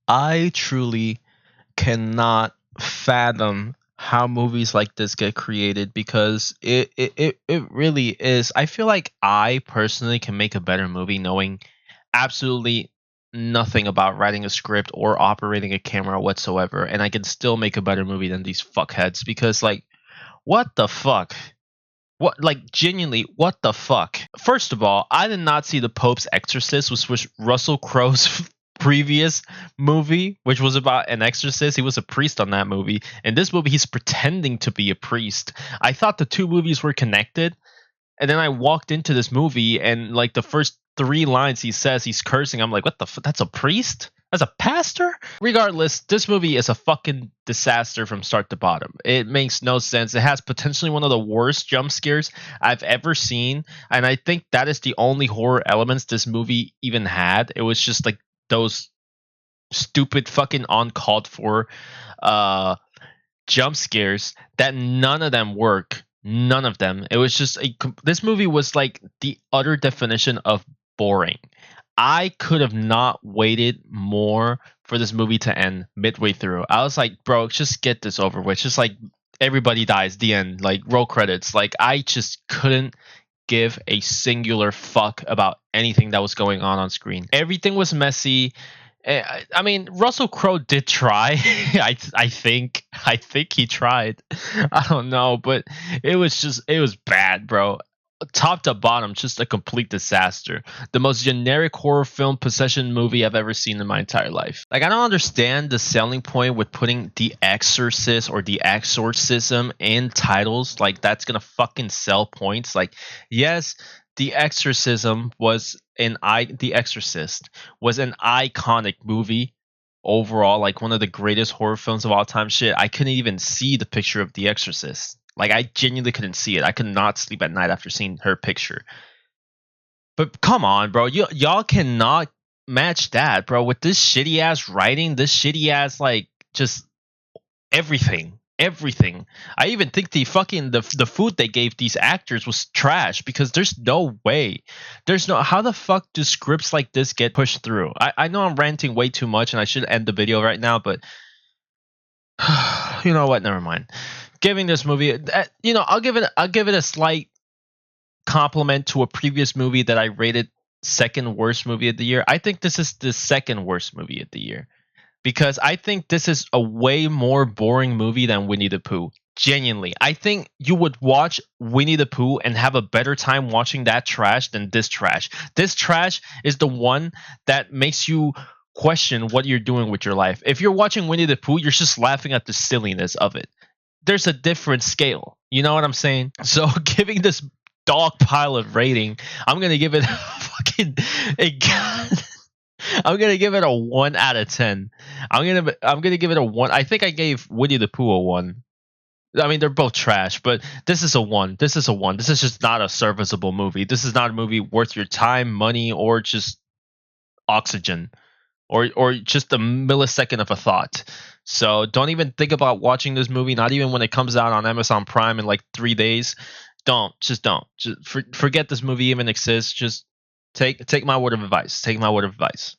I truly cannot fathom how movies like this get created because it really is. I feel like I personally can make a better movie knowing absolutely nothing about writing a script or operating a camera whatsoever, and I can still make a better movie than these fuckheads because, like, what the fuck? What, like, genuinely, what the fuck? First of all, I did not see The Pope's Exorcist, which was Russell Crowe's previous movie, which was about an exorcist. He was a priest on that movie. In this movie, he's pretending to be a priest. I thought the two movies were connected, and then I walked into this movie, and like the first three lines he says, he's cursing. I'm like, what the? That's a priest? That's a pastor? Regardless, this movie is a fucking disaster from start to bottom. It makes no sense. It has potentially one of the worst jump scares I've ever seen, and I think that is the only horror elements this movie even had. It was just like those stupid fucking uncalled for uh jump scares that none of them work. None of them. It was just this movie was like the utter definition of boring. I could have not waited more for this movie to end midway through. I was like, bro, just get this over with. Just like everybody dies, the end, like roll credits. Like I just couldn't give a singular fuck about anything that was going on screen. Everything was messy. I mean, Russell Crowe did try. I think he tried. I don't know, but it was bad, bro. Top to bottom, just a complete disaster. The most generic horror film possession movie I've ever seen in my entire life. Like, I don't understand the selling point with putting The Exorcist or The Exorcism in titles. Like, that's gonna fucking sell points. Like, yes, The Exorcist was an iconic movie overall, like one of the greatest horror films of all time. Shit, I couldn't even see the picture of The Exorcist. Like, I genuinely couldn't see it. I could not sleep at night after seeing her picture. But come on, bro, y'all cannot match that, bro, with this shitty ass writing, this shitty ass, like, just everything. I even think the food they gave these actors was trash because there's no way, there's no, how the fuck do scripts like this get pushed through? I know I'm ranting way too much and I should end the video right now, but you know what, never mind. Giving this movie, I'll give it a slight compliment to a previous movie that I rated second worst movie of the year. I think this is the second worst movie of the year because I think this is a way more boring movie than Winnie the Pooh. Genuinely, I think you would watch Winnie the Pooh and have a better time watching that trash than this trash. This trash is the one that makes you question what you're doing with your life. If you're watching Winnie the Pooh, you're just laughing at the silliness of it. There's a different scale. You know what I'm saying? So giving this dog pile of rating, I'm gonna give it fucking a I'm gonna give it a 1 out of 10. I'm gonna give it a 1. I think I gave Winnie the Pooh a 1. I mean, they're both trash, but this is a 1. This is a 1. This is just not a serviceable movie. This is not a movie worth your time, money, or just oxygen, or just a millisecond of a thought. So don't even think about watching this movie. Not even when it comes out on Amazon Prime in like 3 days. Don't. Just forget this movie even exists. Just take my word of advice. Take my word of advice.